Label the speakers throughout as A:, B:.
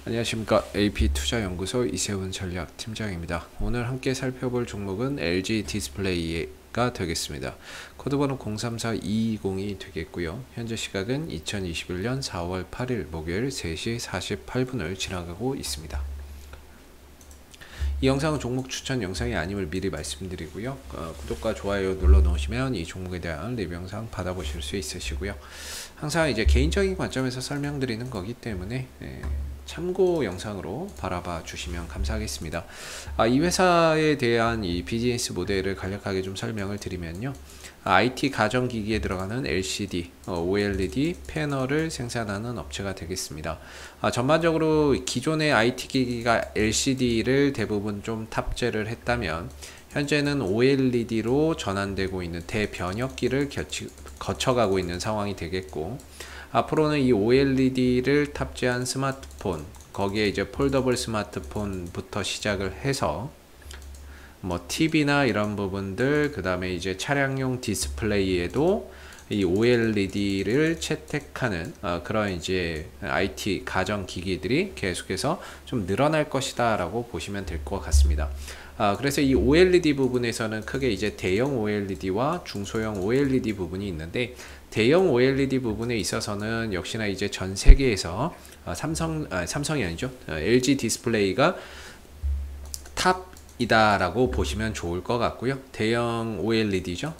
A: 안녕하십니까. AP투자연구소 이세훈 전략팀장입니다. 오늘 함께 살펴볼 종목은 LG 디스플레이가 되겠습니다. 코드번호 034220이 되겠고요. 현재 시각은 2021년 4월 8일 목요일 3시 48분을 지나가고 있습니다. 이 영상은 종목 추천 영상이 아님을 미리 말씀드리고요. 구독과 좋아요 눌러 놓으시면 이 종목에 대한 리뷰 영상 받아보실 수 있으시고요. 항상 이제 개인적인 관점에서 설명드리는 거기 때문에 참고 영상으로 바라봐 주시면 감사하겠습니다. 이 회사에 대한 이 비즈니스 모델을 간략하게 좀 설명을 드리면요. IT 가전기기에 들어가는 LCD, OLED 패널을 생산하는 업체가 되겠습니다. 전반적으로 기존의 IT 기기가 LCD를 대부분 좀 탑재를 했다면 현재는 OLED로 전환되고 있는 대변혁기를 거쳐가고 있는 상황이 되겠고, 앞으로는 이 OLED를 탑재한 스마트폰, 거기에 이제 폴더블 스마트폰부터 시작을 해서 뭐 TV나 이런 부분들, 그 다음에 이제 차량용 디스플레이에도 이 OLED를 채택하는 그런 이제 IT 가전 기기들이 계속해서 좀 늘어날 것이다 라고 보시면 될 것 같습니다. 그래서 이 OLED 부분에서는 크게 이제 대형 OLED와 중소형 OLED 부분이 있는데, 대형 OLED 부분에 있어서는 역시나 이제 전 세계에서 삼성이 아니죠. LG 디스플레이가 탑이다라고 보시면 좋을 것 같고요. 대형 OLED죠.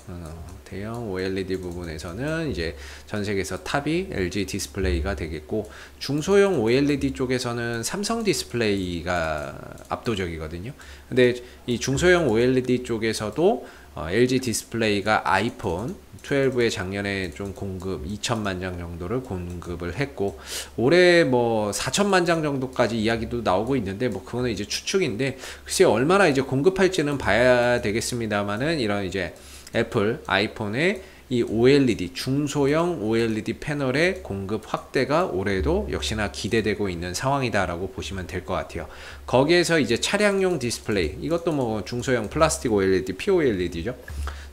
A: 대형 OLED 부분에서는 이제 전 세계에서 탑이 LG 디스플레이가 되겠고, 중소형 OLED 쪽에서는 삼성 디스플레이가 압도적이거든요. 근데 이 중소형 OLED 쪽에서도 LG 디스플레이가 아이폰 12에 작년에 좀 공급 2천만 장 정도를 공급을 했고, 올해 뭐 4천만 장 정도까지 이야기도 나오고 있는데, 뭐 그거는 이제 추측인데 글쎄 얼마나 이제 공급할지는 봐야 되겠습니다만은, 이런 이제 애플 아이폰의 이 OLED 중소형 OLED 패널의 공급 확대가 올해도 역시나 기대되고 있는 상황이다라고 보시면 될 것 같아요. 거기에서 이제 차량용 디스플레이, 이것도 뭐 중소형 플라스틱 OLED, POLED죠.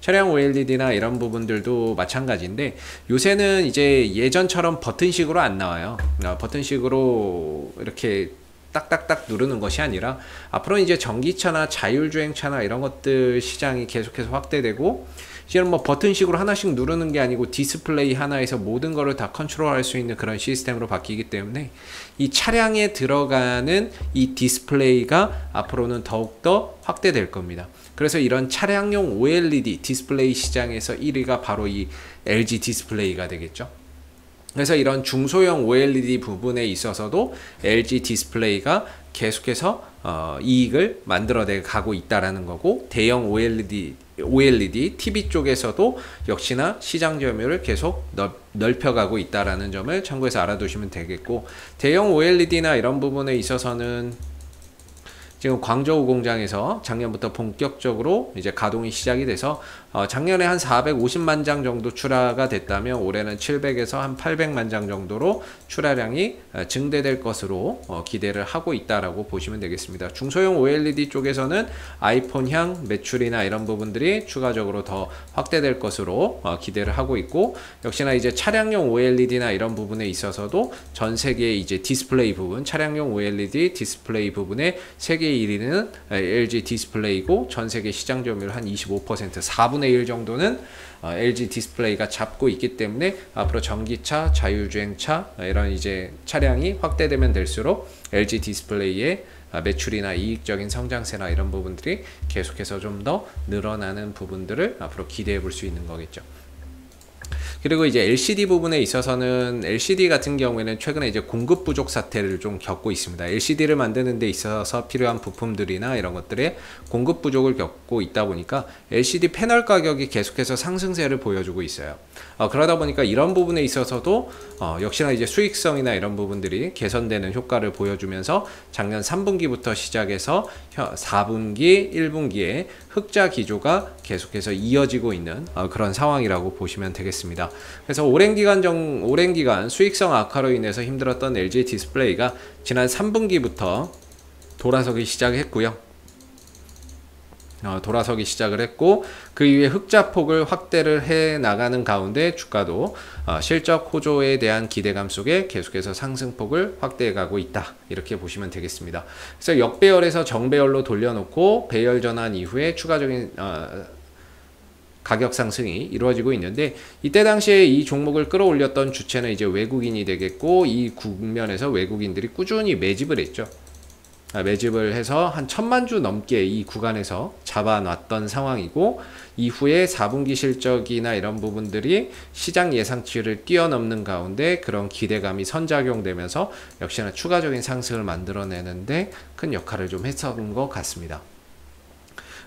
A: 차량 OLED나 이런 부분들도 마찬가지인데, 요새는 이제 예전처럼 버튼식으로 안 나와요. 버튼식으로 이렇게 딱딱딱 누르는 것이 아니라 앞으로 이제 전기차나 자율주행차나 이런 것들 시장이 계속해서 확대되고, 이제는 뭐 버튼식으로 하나씩 누르는 게 아니고 디스플레이 하나에서 모든 거를 다 컨트롤할 수 있는 그런 시스템으로 바뀌기 때문에, 이 차량에 들어가는 이 디스플레이가 앞으로는 더욱더 확대될 겁니다. 그래서 이런 차량용 OLED 디스플레이 시장에서 1위가 바로 이 LG 디스플레이가 되겠죠. 그래서 이런 중소형 OLED 부분에 있어서도 LG 디스플레이가 계속해서 이익을 만들어내 가고 있다라는 거고, 대형 OLED TV 쪽에서도 역시나 시장 점유율을 계속 넓혀가고 있다라는 점을 참고해서 알아두시면 되겠고, 대형 OLED나 이런 부분에 있어서는 지금 광저우 공장에서 작년부터 본격적으로 이제 가동이 시작이 돼서 작년에 한 450만 장 정도 출하가 됐다면 올해는 700에서 한 800만 장 정도로 출하량이 증대될 것으로 기대를 하고 있다라고 보시면 되겠습니다. 중소형 OLED 쪽에서는 아이폰향 매출이나 이런 부분들이 추가적으로 더 확대될 것으로 기대를 하고 있고, 역시나 이제 차량용 OLED나 이런 부분에 있어서도 전 세계 이제 디스플레이 부분, 차량용 OLED 디스플레이 부분의 세계 1위는 LG 디스플레이고, 전 세계 시장 점유율 한 25%, 4분의 1 정도는 LG 디스플레이가 잡고 있기 때문에, 앞으로 전기차, 자율주행차 이런 이제 차량이 확대되면 될수록 LG 디스플레이의 매출이나 이익적인 성장세나 이런 부분들이 계속해서 좀 더 늘어나는 부분들을 앞으로 기대해 볼 수 있는 거겠죠. 그리고 이제 LCD 부분에 있어서는, LCD 같은 경우에는 최근에 이제 공급 부족 사태를 좀 겪고 있습니다. LCD를 만드는 데 있어서 필요한 부품들이나 이런 것들의 공급 부족을 겪고 있다 보니까 LCD 패널 가격이 계속해서 상승세를 보여주고 있어요. 그러다 보니까 이런 부분에 있어서도 역시나 이제 수익성이나 이런 부분들이 개선되는 효과를 보여주면서 작년 3분기부터 시작해서 4분기, 1분기에 흑자 기조가 계속해서 이어지고 있는 그런 상황이라고 보시면 되겠습니다. 그래서 오랜 기간 수익성 악화로 인해서 힘들었던 LG 디스플레이가 지난 3분기부터 돌아서기 시작했고요. 돌아서기 시작을 했고, 그 이후에 흑자폭을 확대를 해 나가는 가운데 주가도 실적 호조에 대한 기대감 속에 계속해서 상승폭을 확대해 가고 있다, 이렇게 보시면 되겠습니다. 그래서 역배열에서 정배열로 돌려놓고 배열 전환 이후에 추가적인 가격 상승이 이루어지고 있는데, 이때 당시에 이 종목을 끌어올렸던 주체는 이제 외국인이 되겠고, 이 국면에서 외국인들이 꾸준히 매집을 했죠. 매집을 해서 한 1000만 주 넘게 이 구간에서 잡아놨던 상황이고, 이후에 4분기 실적이나 이런 부분들이 시장 예상치를 뛰어넘는 가운데 그런 기대감이 선작용되면서 역시나 추가적인 상승을 만들어내는데 큰 역할을 좀 했던 것 같습니다.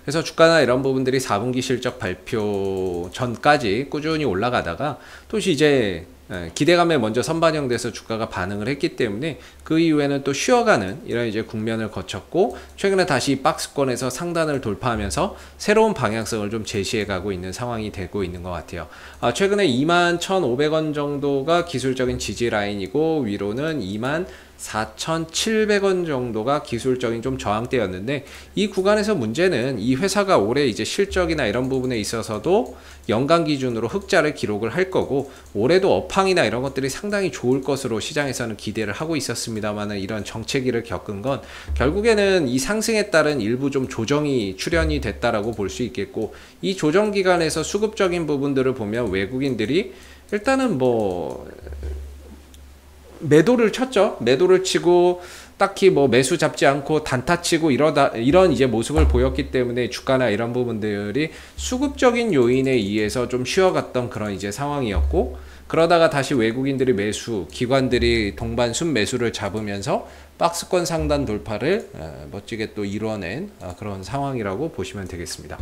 A: 그래서 주가나 이런 부분들이 4분기 실적 발표 전까지 꾸준히 올라가다가 또 이제 기대감에 먼저 선반영돼서 주가가 반응을 했기 때문에 그 이후에는 또 쉬어가는 이런 이제 국면을 거쳤고, 최근에 다시 박스권에서 상단을 돌파하면서 새로운 방향성을 좀 제시해 가고 있는 상황이 되고 있는 것 같아요. 최근에 21,500원 정도가 기술적인 지지 라인이고, 위로는 24,700원 정도가 기술적인 좀 저항대였는데, 이 구간에서 문제는 이 회사가 올해 이제 실적이나 이런 부분에 있어서도 연간 기준으로 흑자를 기록을 할 거고, 올해도 업황이나 이런 것들이 상당히 좋을 것으로 시장에서는 기대를 하고 있었습니다만, 이런 정체기를 겪은 건 결국에는 이 상승에 따른 일부 좀 조정이 출현이 됐다라고 볼 수 있겠고, 이 조정 기간에서 수급적인 부분들을 보면 외국인들이 일단은 매도를 쳤죠. 매도를 치고 딱히 매수 잡지 않고 단타 치고 이런 이제 모습을 보였기 때문에 주가나 이런 부분들이 수급적인 요인에 의해서 좀 쉬어갔던 그런 이제 상황이었고, 그러다가 다시 외국인들이 기관들이 동반 순매수를 잡으면서 박스권 상단 돌파를 멋지게 또 이뤄낸 그런 상황이라고 보시면 되겠습니다.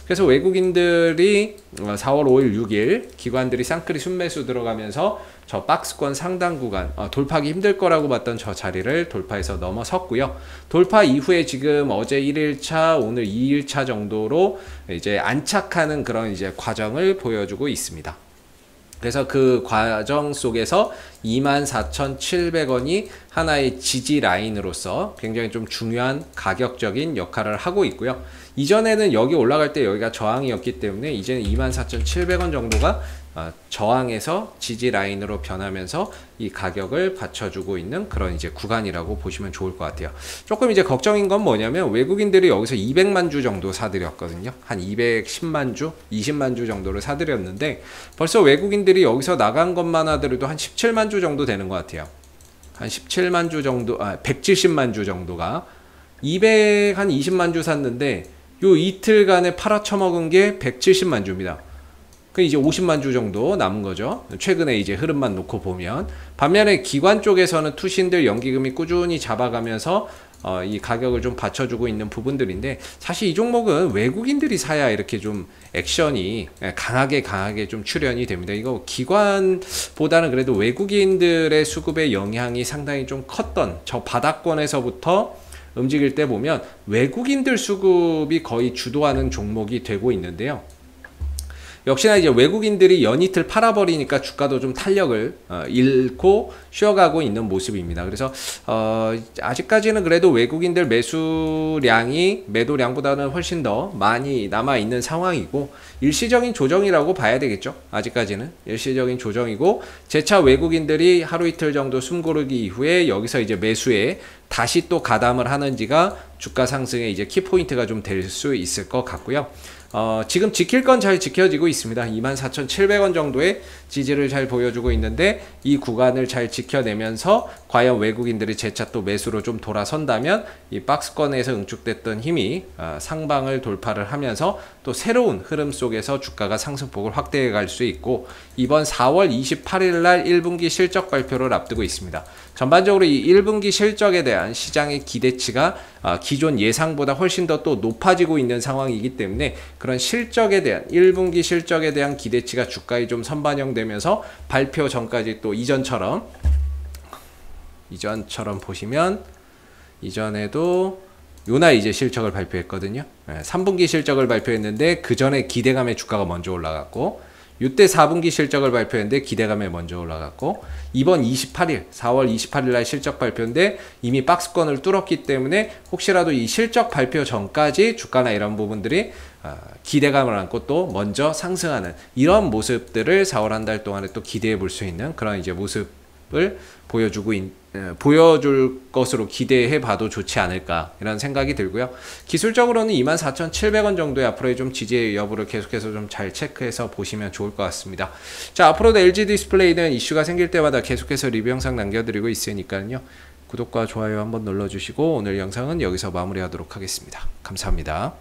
A: 그래서 외국인들이 4월 5일 6일 기관들이 쌍끌이 순매수 들어가면서 저 박스권 상단 구간 돌파하기 힘들 거라고 봤던 저 자리를 돌파해서 넘어섰고요. 돌파 이후에 지금 어제 1일차 오늘 2일차 정도로 이제 안착하는 그런 이제 과정을 보여주고 있습니다. 그래서 그 과정 속에서 24,700원이 하나의 지지 라인으로서 굉장히 좀 중요한 가격적인 역할을 하고 있고요. 이전에는 여기 올라갈 때 여기가 저항이었기 때문에 이제는 24,700원 정도가 저항에서 지지 라인으로 변하면서 이 가격을 받쳐주고 있는 그런 이제 구간이라고 보시면 좋을 것 같아요. 조금 이제 걱정인 건 뭐냐면, 외국인들이 여기서 200만 주 정도 사들였거든요. 한 210만 주, 20만 주 정도를 사들였는데, 벌써 외국인들이 여기서 나간 것만 하더라도 한 17만 주 정도 되는 것 같아요. 한 17만 주 정도, 170만 주 정도가 한 20만 주 샀는데, 요 이틀간에 팔아쳐먹은 게 170만 주입니다. 그 이제 50만 주 정도 남은 거죠. 최근에 이제 흐름만 놓고 보면. 반면에 기관 쪽에서는 투신들 연기금이 꾸준히 잡아가면서 이 가격을 좀 받쳐주고 있는 부분들인데, 사실 이 종목은 외국인들이 사야 이렇게 좀 액션이 강하게 좀 출현이 됩니다. 이거 기관보다는 그래도 외국인들의 수급의 영향이 상당히 좀 컸던 저 바닥권에서부터 움직일 때 보면 외국인들 수급이 거의 주도하는 종목이 되고 있는데요. 역시나 이제 외국인들이 연이틀 팔아버리니까 주가도 좀 탄력을 잃고 쉬어가고 있는 모습입니다. 그래서 아직까지는 그래도 외국인들 매도량보다는 훨씬 더 많이 남아있는 상황이고, 일시적인 조정이라고 봐야 되겠죠. 아직까지는 일시적인 조정이고, 재차 외국인들이 하루 이틀 정도 숨고르기 이후에 여기서 이제 매수에 다시 또 가담을 하는지가 주가 상승의 이제 키포인트가 좀 될 수 있을 것 같고요. 지금 지킬 건 잘 지켜지고 있습니다. 24,700원 정도의 지지를 잘 보여주고 있는데, 이 구간을 잘 지켜내면서 과연 외국인들이 재차 또 매수로 좀 돌아선다면 이 박스권에서 응축됐던 힘이 상방을 돌파를 하면서 또 새로운 흐름 속에서 주가가 상승폭을 확대해 갈 수 있고, 이번 4월 28일 날 1분기 실적 발표를 앞두고 있습니다. 전반적으로 이 1분기 실적에 대한 시장의 기대치가 기존 예상보다 훨씬 더 또 높아지고 있는 상황이기 때문에, 그런 실적에 대한 1분기 실적에 대한 기대치가 주가에 좀 선반영되면서 발표 전까지 또 이전처럼 보시면, 이전에도 요날 이제 실적을 발표했거든요. 3분기 실적을 발표했는데 그 전에 기대감에 주가가 먼저 올라갔고, 이때 4분기 실적을 발표했는데 기대감에 먼저 올라갔고, 이번 28일 4월 28일 날 실적 발표인데 이미 박스권을 뚫었기 때문에 혹시라도 이 실적 발표 전까지 주가나 이런 부분들이 기대감을 안고 또 먼저 상승하는 이런 모습들을 4월 한 달 동안에 또 기대해 볼 수 있는 그런 이제 모습을 보여줄 것으로 기대해 봐도 좋지 않을까 이런 생각이 들고요. 기술적으로는 24,700원 정도의 앞으로의 좀 지지 여부를 계속해서 좀 잘 체크해서 보시면 좋을 것 같습니다. 자, 앞으로도 LG 디스플레이는 이슈가 생길 때마다 계속해서 리뷰 영상 남겨드리고 있으니까요. 구독과 좋아요 한번 눌러주시고 오늘 영상은 여기서 마무리하도록 하겠습니다. 감사합니다.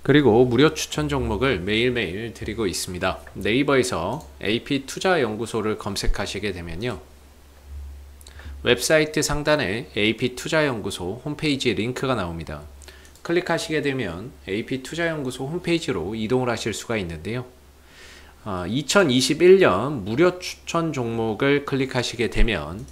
A: 그리고 무료 추천 종목을 매일매일 드리고 있습니다. 네이버에서 AP투자연구소를 검색하시게 되면요. 웹사이트 상단에 AP투자연구소 홈페이지 링크가 나옵니다. 클릭하시게 되면 AP투자연구소 홈페이지로 이동을 하실 수가 있는데요. 2021년 무료 추천 종목을 클릭하시게 되면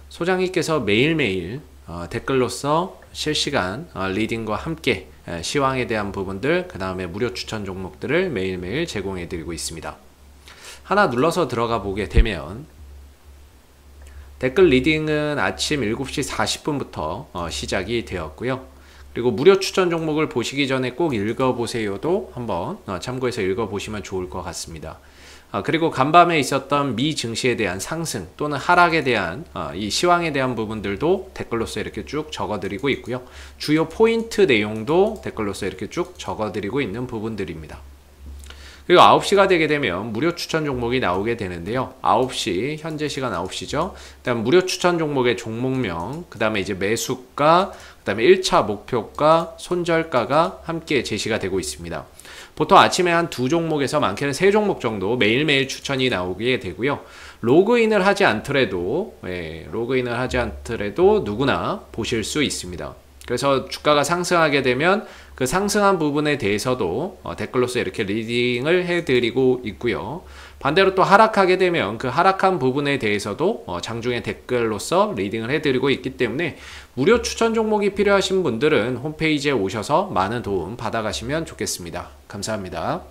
A: 소장님께서 매일매일 댓글로서 실시간 리딩과 함께 시황에 대한 부분들, 그 다음에 무료 추천 종목들을 매일매일 제공해 드리고 있습니다. 하나 눌러서 들어가 보게 되면 댓글 리딩은 아침 7시 40분부터 시작이 되었고요. 그리고 무료 추천 종목을 보시기 전에 꼭 읽어보세요도 한번 참고해서 읽어보시면 좋을 것 같습니다. 그리고 간밤에 있었던 미 증시에 대한 상승 또는 하락에 대한 이 시황에 대한 부분들도 댓글로서 이렇게 쭉 적어드리고 있고요. 주요 포인트 내용도 댓글로서 이렇게 쭉 적어드리고 있는 부분들입니다. 그리고 9시가 되게 되면 무료 추천 종목이 나오게 되는데요. 9시, 현재 시간 9시죠. 그 다음 무료 추천 종목의 종목명, 그 다음에 이제 매수가, 그 다음에 1차 목표가, 손절가가 함께 제시가 되고 있습니다. 보통 아침에 한 2종목에서 많게는 3종목 정도 매일매일 추천이 나오게 되고요. 로그인을 하지 않더라도 누구나 보실 수 있습니다. 그래서 주가가 상승하게 되면 그 상승한 부분에 대해서도 댓글로서 이렇게 리딩을 해드리고 있고요. 반대로 또 하락하게 되면 그 하락한 부분에 대해서도 장중에 댓글로서 리딩을 해드리고 있기 때문에 무료 추천 종목이 필요하신 분들은 홈페이지에 오셔서 많은 도움 받아가시면 좋겠습니다. 감사합니다.